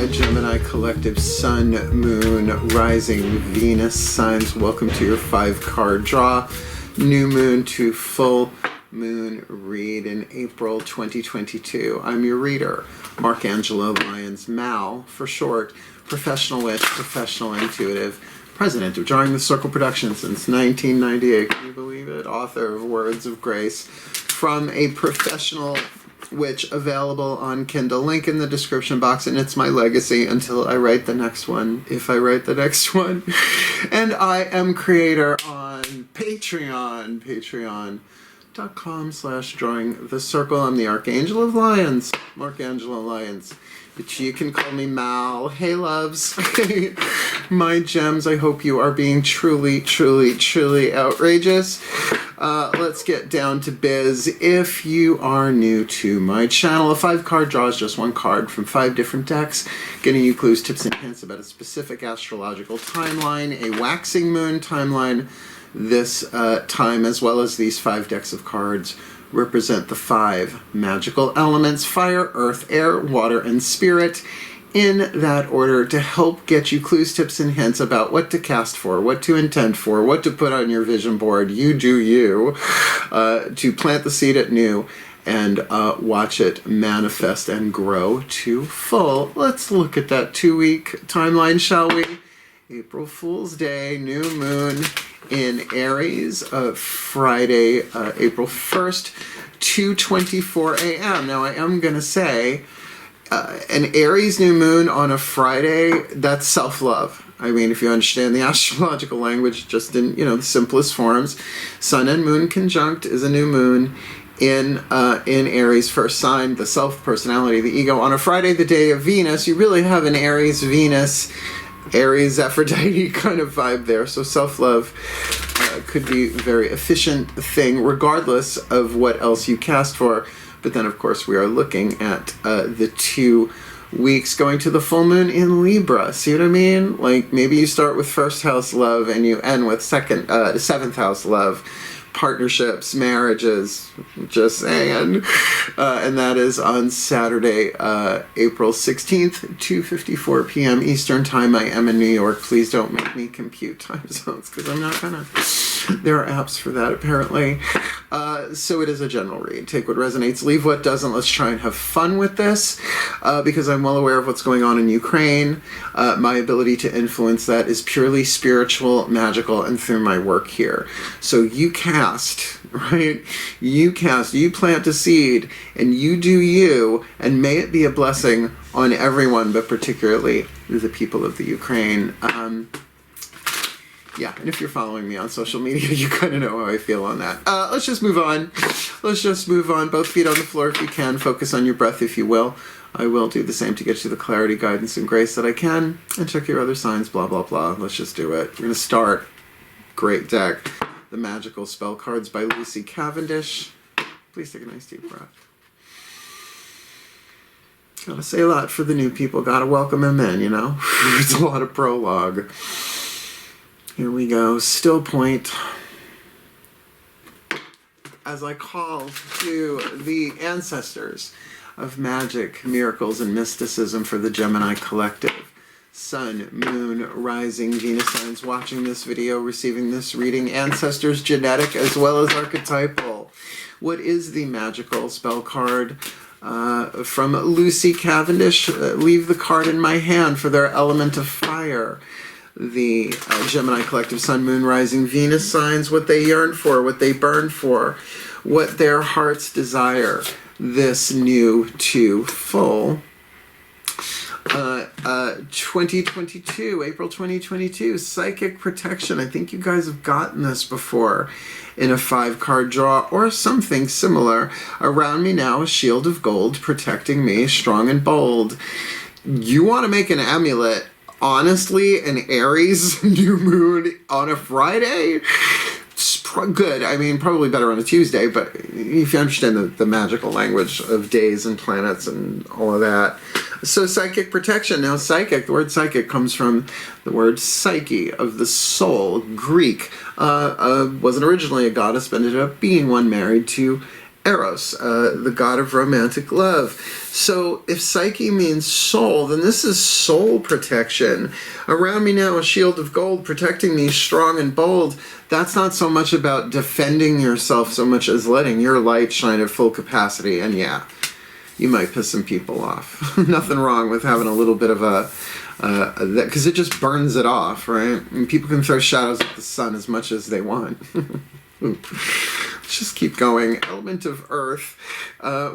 my Gemini collective Sun, Moon, Rising, Venus signs. Welcome to your 5-card draw. New moon to full moon read in April 2022. I'm your reader, Angelo, Lyons, Mal for short, professional witch, professional intuitive, president of Drawing the Circle Productions since 1998. Can you believe it? Author of Words of Grace from a professional witch, available on Kindle. Link in the description box, and it's my legacy until I write the next one, if I write the next one. And I am creator on Patreon, patreon.com/Drawing the Circle. I'm the Archangel of Lyons, Angelo Lyons. But you can call me Mal. Hey, loves. My gems, I hope you are being truly, truly, truly outrageous. Let's get down to biz. If you are new to my channel, a 5-card draw is just one card from 5 different decks, getting you clues, tips, and hints about a specific astrological timeline, a waxing moon timeline. This time, as well as these 5 decks of cards, represent the 5 magical elements: fire, earth, air, water, and spirit, in that order, to help get you clues, tips, and hints about what to cast for, what to intend for, what to put on your vision board. You do you, to plant the seed at new and watch it manifest and grow to full. Let's look at that 2-week timeline, shall we? April Fool's Day, new moon in Aries, Friday, April 1st, 2:24 a.m. Now, I am going to say, an Aries new moon on a Friday, that's self-love. I mean, if you understand the astrological language, just in, the simplest forms, Sun and Moon conjunct is a new moon in Aries, first sign, the self, personality, the ego. On a Friday, the day of Venus, you really have an Aries, Venus, Aries, Aphrodite kind of vibe there. So self-love could be a very efficient thing, regardless of what else you cast for. But then, of course, we are looking at the 2 weeks going to the full moon in Libra. See what I mean? Like, maybe you start with first house love and you end with 7th house love. Partnerships, marriages, just saying. And that is on Saturday, April 16th, 2:54 p.m. Eastern Time. I am in New York. Please don't make me compute time zones, because I'm not gonna. There are apps for that, apparently. So it is a general read. Take what resonates, leave what doesn't. Let's try and have fun with this, because I'm well aware of what's going on in Ukraine. My ability to influence that is purely spiritual, magical, and through my work here. So you cast, right? You cast, you plant a seed, and you do you, and may it be a blessing on everyone, but particularly the people of the Ukraine. Yeah, and if you're following me on social media, you kind of know how I feel on that. Let's just move on. Let's just move on. Both feet on the floor if you can. Focus on your breath if you will. I will do the same to get you the clarity, guidance, and grace that I can. And check your other signs, blah, blah, blah. Let's just do it. We're going to start. Great deck. The Magical Spell Cards by Lucy Cavendish. Please take a nice deep breath. Gotta say a lot for the new people. Gotta welcome them in, It's a lot of prologue. Here we go. Still point. As I call to the ancestors of magic, miracles, and mysticism for the Gemini collective. Sun, Moon, Rising, Venus signs watching this video, receiving this reading. Ancestors, genetic as well as archetypal. What is the magical spell card from Lucy Cavendish? Leave the card in my hand for their element of fire. The Gemini collective Sun, Moon, Rising, Venus signs, what they yearn for, what they burn for, what their hearts desire. This new to full 2022, April 2022, psychic protection. I think you guys have gotten this before in a 5-card draw or something similar. Around me now, a shield of gold protecting me, strong and bold. You want to make an amulet. Honestly, an Aries new moon on a Friday? It's good. I mean, probably better on a Tuesday, but if you understand the magical language of days and planets and all of that. So psychic protection. Now psychic, the word psychic comes from the word psyche, of the soul, Greek. Wasn't originally a goddess, but ended up being one, married to Eros, the god of romantic love. So if Psyche means soul, then this is soul protection. Around me now a shield of gold protecting me strong and bold. That's not so much about defending yourself so much as letting your light shine at full capacity. And yeah, you might piss some people off. Nothing wrong with having a little bit of a, because it just burns it off, right? And people can throw shadows at the sun as much as they want. Let's just keep going. Element of Earth.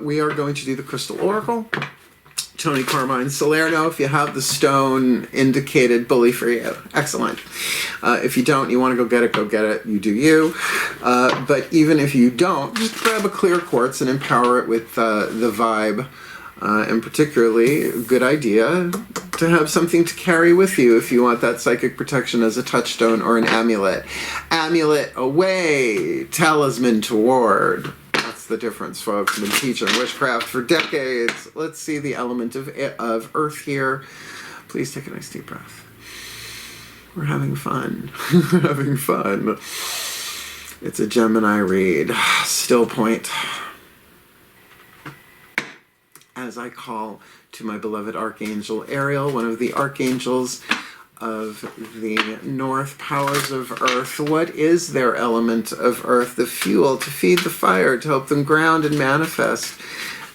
We are going to do the Crystal Oracle. Tony Carmine Salerno. If you have the stone indicated, bully for you. Excellent. If you don't, you want to go get it. You do you. But even if you don't, just grab a clear quartz and empower it with the vibe. And particularly, a good idea to have something to carry with you if you want that psychic protection as a touchstone or an amulet. Amulet away, talisman toward. That's the difference, folks. I've been teaching witchcraft for decades. Let's see the element of Earth here. Please take a nice deep breath. We're having fun. We're having fun. It's a Gemini read. Still point. As I call to my beloved Archangel Ariel, one of the archangels of the North powers of Earth. What is their element of Earth? The fuel to feed the fire, to help them ground and manifest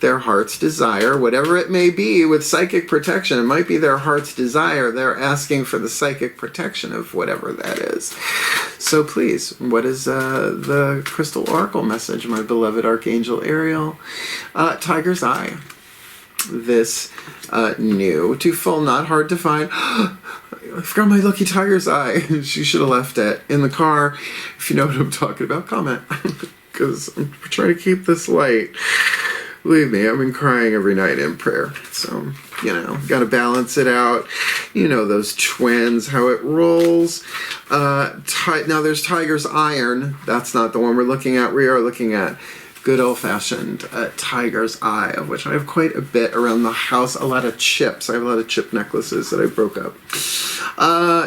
their heart's desire, whatever it may be, with psychic protection. It might be their heart's desire. They're asking for the psychic protection of whatever that is. So please, what is the Crystal Oracle message, my beloved Archangel Ariel? Tiger's Eye. This new to full, not hard to find. I forgot my lucky tiger's eye. She should have left it in the car. If you know what I'm talking about, comment. Because I'm trying to keep this light. Believe me, I've been crying every night in prayer. So, you know, got to balance it out. You know those twins, how it rolls. Now there's Tiger's Iron. That's not the one we're looking at. We are looking at good old-fashioned tiger's eye, of which I have quite a bit around the house. A lot of chips. I have a lot of chip necklaces that I broke up.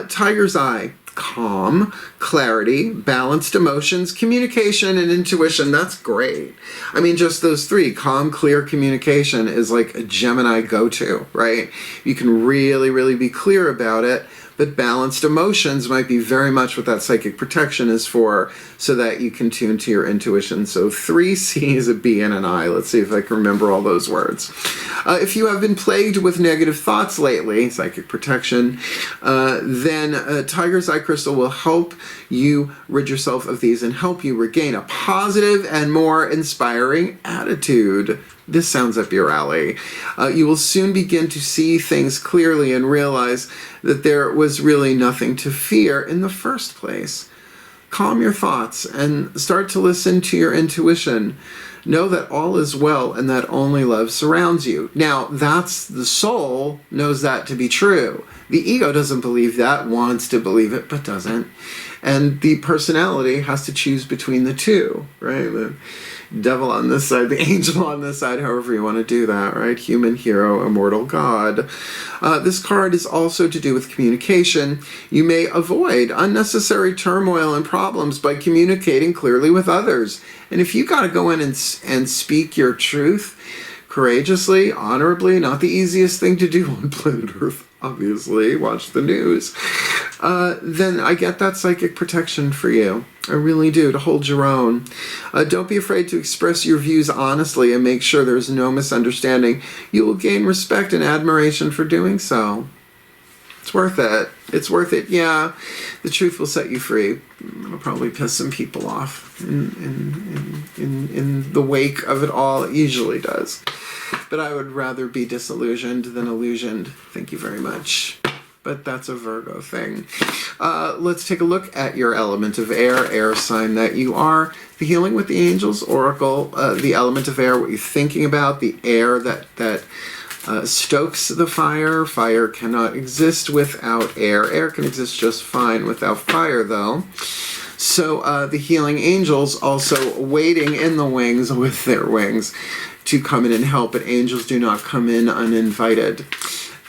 Tiger's eye. Calm, clarity, balanced emotions, communication, and intuition. That's great. I mean, just those three. Calm, clear communication is like a Gemini go-to, right? You can really, really be clear about it. But balanced emotions might be very much what that psychic protection is for, so that you can tune to your intuition. So 3 C's, a B, and an I. Let's see if I can remember all those words. If you have been plagued with negative thoughts lately, psychic protection, then Tiger's Eye Crystal will help you rid yourself of these and help you regain a positive and more inspiring attitude. This sounds up your alley. You will soon begin to see things clearly and realize that there was really nothing to fear in the first place. Calm your thoughts and start to listen to your intuition. Know that all is well and that only love surrounds you. Now, that's the soul knows that to be true. The ego doesn't believe that, wants to believe it, but doesn't. And the personality has to choose between the two, right? The devil on this side, the angel on this side, however you want to do that, right? Human, hero, immortal god. This card is also to do with communication. You may avoid unnecessary turmoil and problems by communicating clearly with others. And if you got to go in and speak your truth courageously, honorably, not the easiest thing to do on planet Earth, obviously, watch the news, then I get that psychic protection for you. I really do, to hold your own. Don't be afraid to express your views honestly and make sure there's no misunderstanding. You will gain respect and admiration for doing so. It's worth it. It's worth it. Yeah, the truth will set you free. It'll probably piss some people off in the wake of it all. It usually does. But I would rather be disillusioned than illusioned. Thank you very much. But that's a Virgo thing. Let's take a look at your element of air sign that you are. The Healing with the Angels Oracle, the element of air, what you're thinking about, the air that stokes the fire. Fire cannot exist without air. Air can exist just fine without fire, though. So the healing angels also waiting in the wings with their wings to come in and help, but angels do not come in uninvited.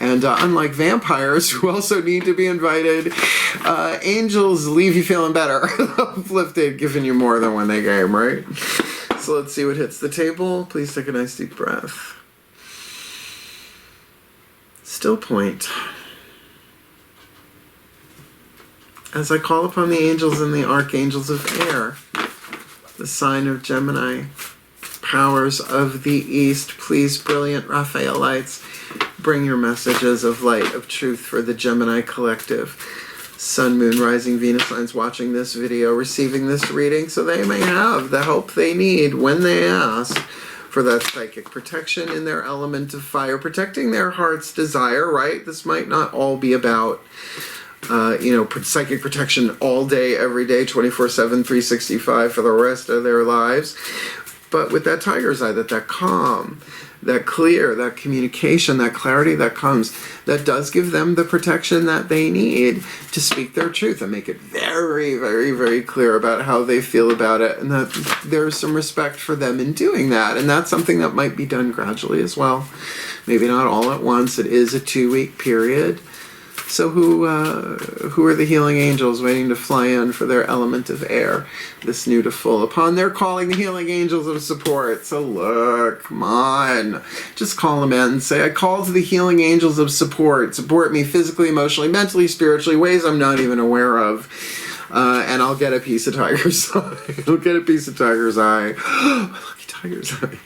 And unlike vampires, who also need to be invited, angels leave you feeling better, uplifted, giving you more than when they came, right? So let's see what hits the table. Please take a nice deep breath. Still point. As I call upon the angels and the archangels of air, the sign of Gemini, powers of the East, please, brilliant Raphaelites, bring your messages of light, of truth for the Gemini collective. Sun, Moon, Rising, Venus signs watching this video, receiving this reading, so they may have the help they need when they ask for that psychic protection in their element of fire, protecting their heart's desire, right? This might not all be about psychic protection all day, every day, 24/7, 365 for the rest of their lives. But with that tiger's eye, that calm, that clear, that communication, that clarity that comes, that does give them the protection that they need to speak their truth and make it very, very, very clear about how they feel about it, and that there's some respect for them in doing that. And that's something that might be done gradually as well. Maybe not all at once. It is a 2-week period. So who are the healing angels waiting to fly in for their element of air, this new to full? Upon their calling, the healing angels of support. So look, come on. Just call them in and say, I call to the healing angels of support. Support me physically, emotionally, mentally, spiritually, ways I'm not even aware of. And I'll get a piece of tiger's eye. I'll get a piece of tiger's eye. Lucky tiger's eye.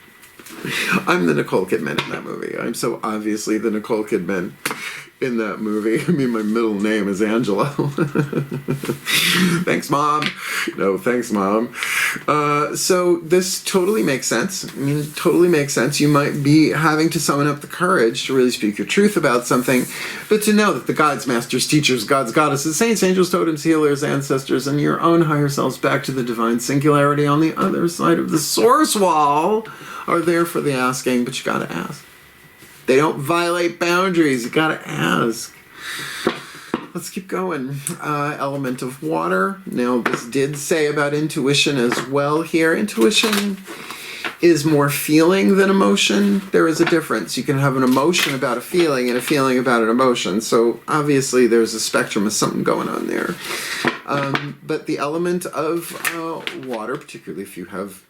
I'm the Nicole Kidman in that movie. I'm so obviously the Nicole Kidman in that movie. I mean, my middle name is Angelo. Thanks, Mom. No, thanks, Mom. So this totally makes sense. I mean, it totally makes sense. You might be having to summon up the courage to really speak your truth about something, but to know that the gods, masters, teachers, gods, goddesses, saints, angels, totems, healers, ancestors, and your own higher selves back to the divine singularity on the other side of the source wall are there for the asking, but you gotta ask. They don't violate boundaries. You gotta ask. Let's keep going. Element of water. Now, this did say about intuition as well here. Intuition is more feeling than emotion. There is a difference. You can have an emotion about a feeling and a feeling about an emotion. So obviously there's a spectrum of something going on there. But the element of water, particularly if you have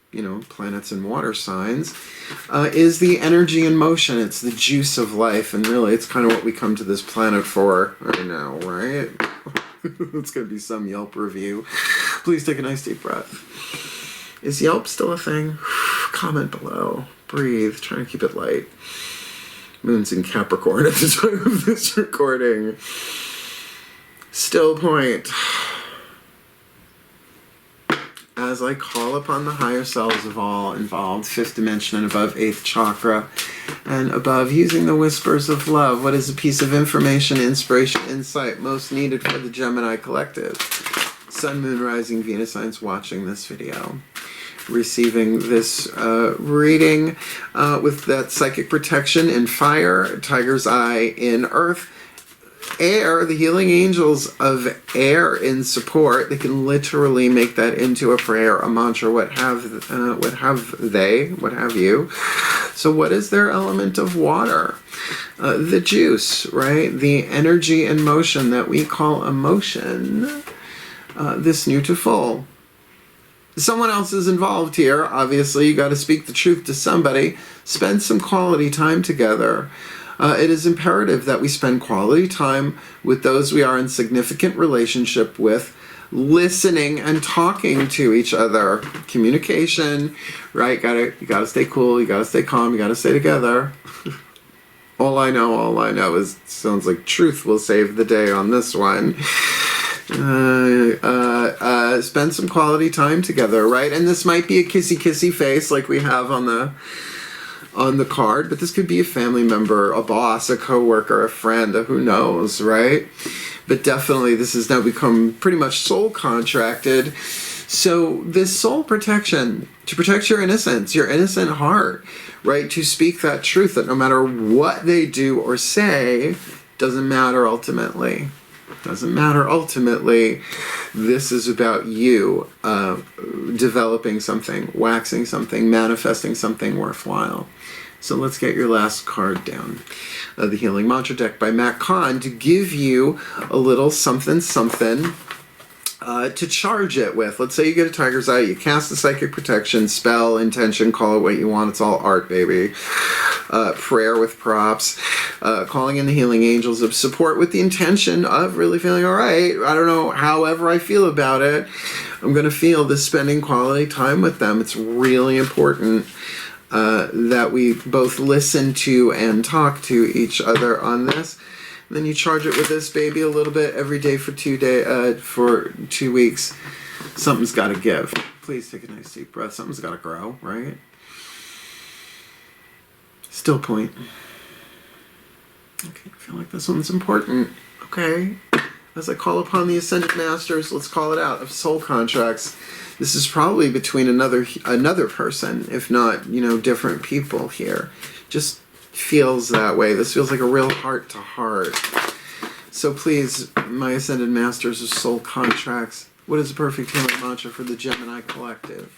planets and water signs, is the energy in motion. It's the juice of life, and really it's kind of what we come to this planet for right now, right? It's going to be some Yelp review. Please take a nice deep breath. Is Yelp still a thing? Comment below. Breathe. Try to keep it light. Moon's in Capricorn at the time of this recording. Still point. As I call upon the higher selves of all involved, 5th dimension and above, 8th chakra, and above, using the whispers of love, what is a piece of information, inspiration, insight most needed for the Gemini collective? Sun, Moon, Rising, Venus signs watching this video, receiving this reading with that psychic protection in fire, tiger's eye in earth, air, the healing angels of air in support. They can literally make that into a prayer, a mantra, what have you. So what is their element of water? The juice, right? The energy and motion that we call emotion. This new to full. Someone else is involved here. Obviously, you got to speak the truth to somebody. Spend some quality time together. It is imperative that we spend quality time with those we are in significant relationship with, listening and talking to each other. Communication, right? You gotta stay cool, you gotta stay calm, you gotta stay together. All I know is sounds like truth will save the day on this one. Spend some quality time together, right? And this might be a kissy face like we have on the card, but this could be a family member, a boss, a coworker, a friend, who knows, right? But definitely this has now become pretty much soul contracted. So this soul protection, to protect your innocence, your innocent heart, right? To speak that truth that no matter what they do or say, doesn't matter ultimately. Doesn't matter ultimately. This is about you developing something, waxing something, manifesting something worthwhile. So let's get your last card down. The Healing Mantra deck by Matt Kahn to give you a little something to charge it with. Let's say you get a tiger's eye, you cast the psychic protection, spell, intention, call it what you want. It's all art, baby. Prayer with props, calling in the healing angels of support with the intention of really feeling all right. I don't know, however I feel about it, I'm going to feel this spending quality time with them. It's really important that we both listen to and talk to each other on this. And then you charge it with this baby a little bit every day for 2 weeks. Something's got to give. Please take a nice deep breath. Something's got to grow, right? Still point. Okay, I feel like this one's important. Okay. As I call upon the Ascended Masters, let's call it out, of soul contracts. This is probably between another person, if not, different people here. Just feels that way. This feels like a real heart-to-heart. So please, my Ascended Masters of soul contracts, what is the perfect healing mantra for the Gemini collective?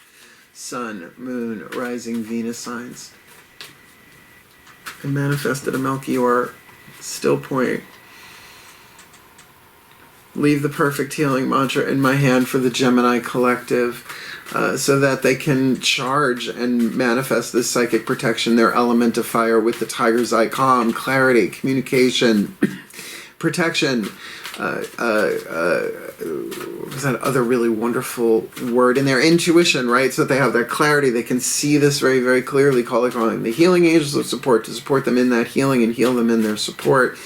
Sun, Moon, Rising, Venus signs. I manifested a Melchior. Still point. Leave the perfect healing mantra in my hand for the Gemini collective so that they can charge and manifest this psychic protection, their element of fire, with the tiger's eye, calm, clarity, communication, protection. What was that other really wonderful word in there? Intuition, right? So that they have that clarity. They can see this very, very clearly. Calling the healing angels of support to support them in that healing and heal them in their support.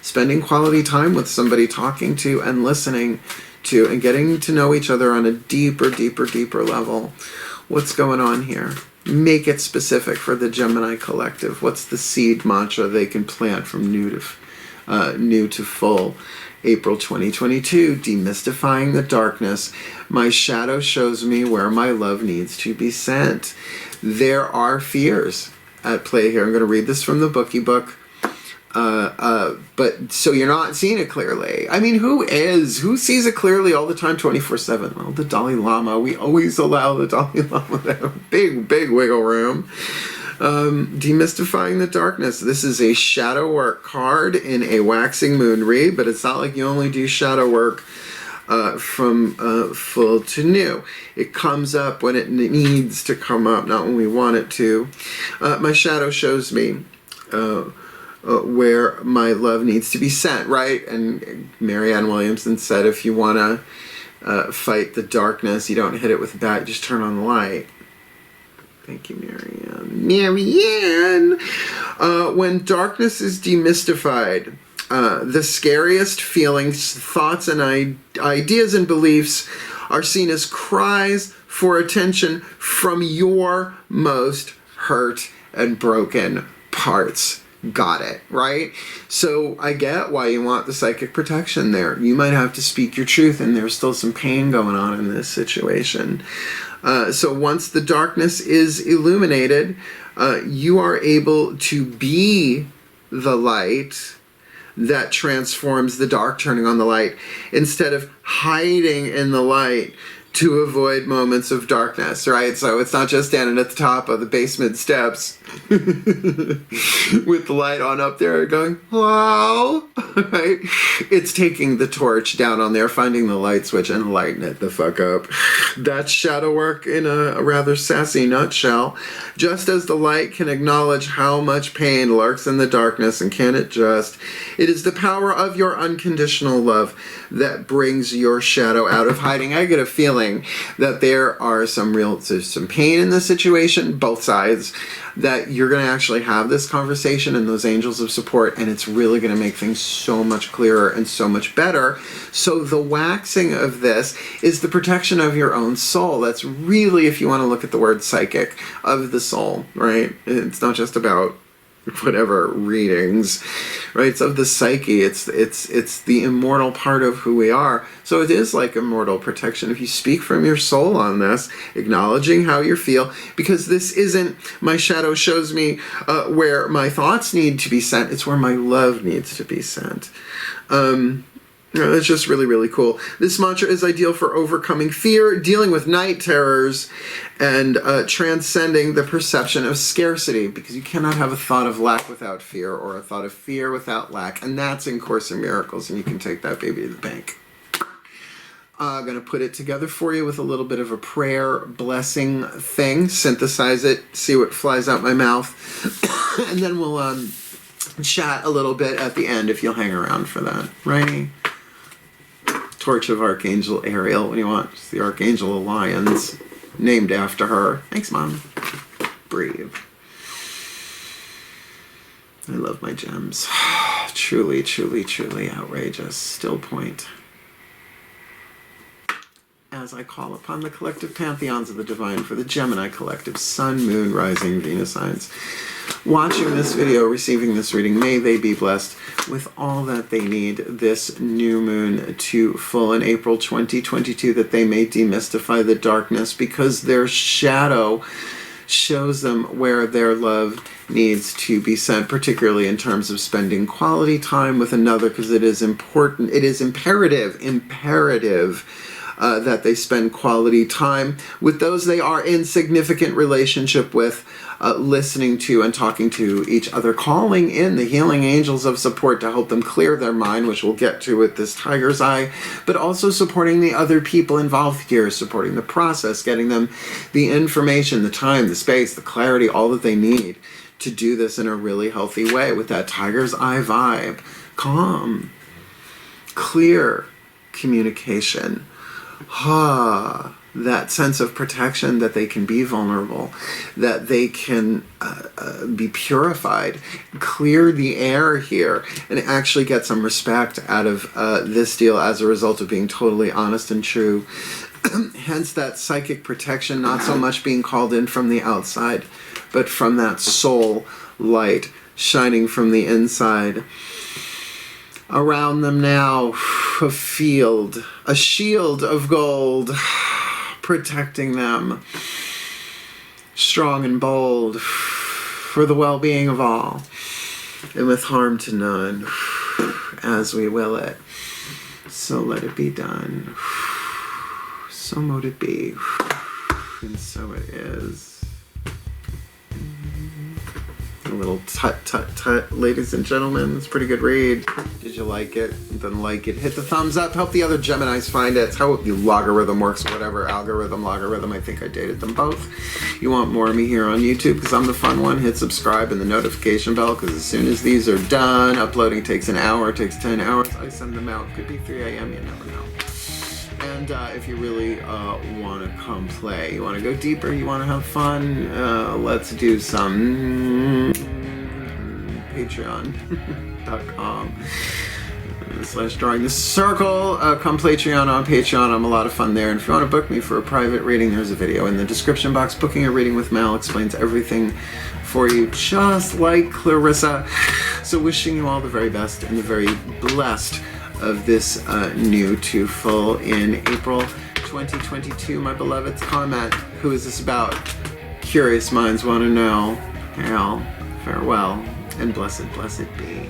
Spending quality time with somebody, talking to and listening to and getting to know each other on a deeper level. What's going on here? Make it specific for the Gemini collective. What's the seed mantra they can plant from new to full? April 2022, demystifying the darkness. My shadow shows me where my love needs to be sent. There are fears at play here. I'm going to read this from the bookie book. But so you're not seeing it clearly. I mean, who sees it clearly all the time, 24/7? Well, the Dalai Lama. We always allow the Dalai Lama to have a big wiggle room. Demystifying the darkness. This is a shadow work card in a waxing moon read, but it's not like you only do shadow work from full to new. It comes up when it needs to come up, not when we want it to. My shadow shows me where my love needs to be sent, right? And Marianne Williamson said, if you want to fight the darkness, you don't hit it with a bat, just turn on the light. Thank you, Marianne. Marianne! When darkness is demystified, the scariest feelings, thoughts, and ideas and beliefs are seen as cries for attention from your most hurt and broken parts. Got it, right? So I get why you want the psychic protection there. You might have to speak your truth, and there's still some pain going on in this situation. So once the darkness is illuminated, you are able to be the light that transforms the dark, turning on the light, instead of hiding in the light to avoid moments of darkness, right? So it's not just standing at the top of the basement steps with the light on up there going, hello, right? It's taking the torch down on there, finding the light switch, and lighting it the fuck up. That's shadow work in a rather sassy nutshell. Just as the light can acknowledge how much pain lurks in the darkness, and can it just, it is the power of your unconditional love that brings your shadow out of hiding. I get a feeling that there's some pain in this situation, both sides, that you're going to actually have this conversation and those angels of support, and it's really going to make things so much clearer and so much better. So the waxing of this is the protection of your own soul. That's really, if you want to look at the word psychic, of the soul, right? It's not just about whatever readings, right? It's of the psyche. It's the immortal part of who we are. So it is like immortal protection. If you speak from your soul on this, acknowledging how you feel, because this isn't, my shadow shows me where my thoughts need to be sent. It's where my love needs to be sent. It's just really, really cool. This mantra is ideal for overcoming fear, dealing with night terrors, and transcending the perception of scarcity, because you cannot have a thought of lack without fear, or a thought of fear without lack, and that's in Course in Miracles, and you can take that baby to the bank. Going to put it together for you with a little bit of a prayer blessing thing, synthesize it, see what flies out my mouth, and then we'll chat a little bit at the end if you'll hang around for that. Righty? Torch of Archangel Ariel. What do you want? It's the Archangel of Lyons, named after her. Thanks, Mom. Breathe. I love my gems. Truly, truly, truly outrageous. Still point. As I call upon the collective pantheons of the divine for the Gemini collective, Sun, Moon, Rising, Venus signs, watching this video, receiving this reading, may they be blessed with all that they need this new moon to full in April 2022, that they may demystify the darkness, because their shadow shows them where their love needs to be sent, particularly in terms of spending quality time with another, because it is important, it is imperative that they spend quality time with those they are in significant relationship with, listening to and talking to each other, calling in the healing angels of support to help them clear their mind, which we'll get to with this tiger's eye, but also supporting the other people involved here, supporting the process, getting them the information, the time, the space, the clarity, all that they need to do this in a really healthy way with that tiger's eye vibe. Calm, clear communication. That sense of protection, that they can be vulnerable, that they can be purified, clear the air here, and actually get some respect out of this deal as a result of being totally honest and true. Hence that psychic protection, not so much being called in from the outside, but from that soul light shining from the inside. Around them now, a field, a shield of gold, protecting them, strong and bold, for the well-being of all, and with harm to none, as we will it. So let it be done. So mote it be, and so it is. A little tut, ladies and gentlemen. It's a pretty good read. Did you like it? Didn't like it? Hit the thumbs up. Help the other Geminis find it. It's how the logarithm works, whatever. Algorithm, logarithm. I think I dated them both. You want more of me here on YouTube because I'm the fun one? Hit subscribe and the notification bell, because as soon as these are done, uploading takes an hour, takes 10 hours. I send them out. Could be 3 a.m. You never know. And if you really want to come play, you want to go deeper, you want to have fun, let's do some patreon.com/drawing the circle. Come Patreon on Patreon. I'm a lot of fun there. And if you want to book me for a private reading, there's a video in the description box. Booking a reading with Mal explains everything for you, just like Clarissa. So wishing you all the very best and the very blessed of this new to full in April 2022, my beloveds. Comment, who is this about? Curious minds want to know. Farewell, and blessed be.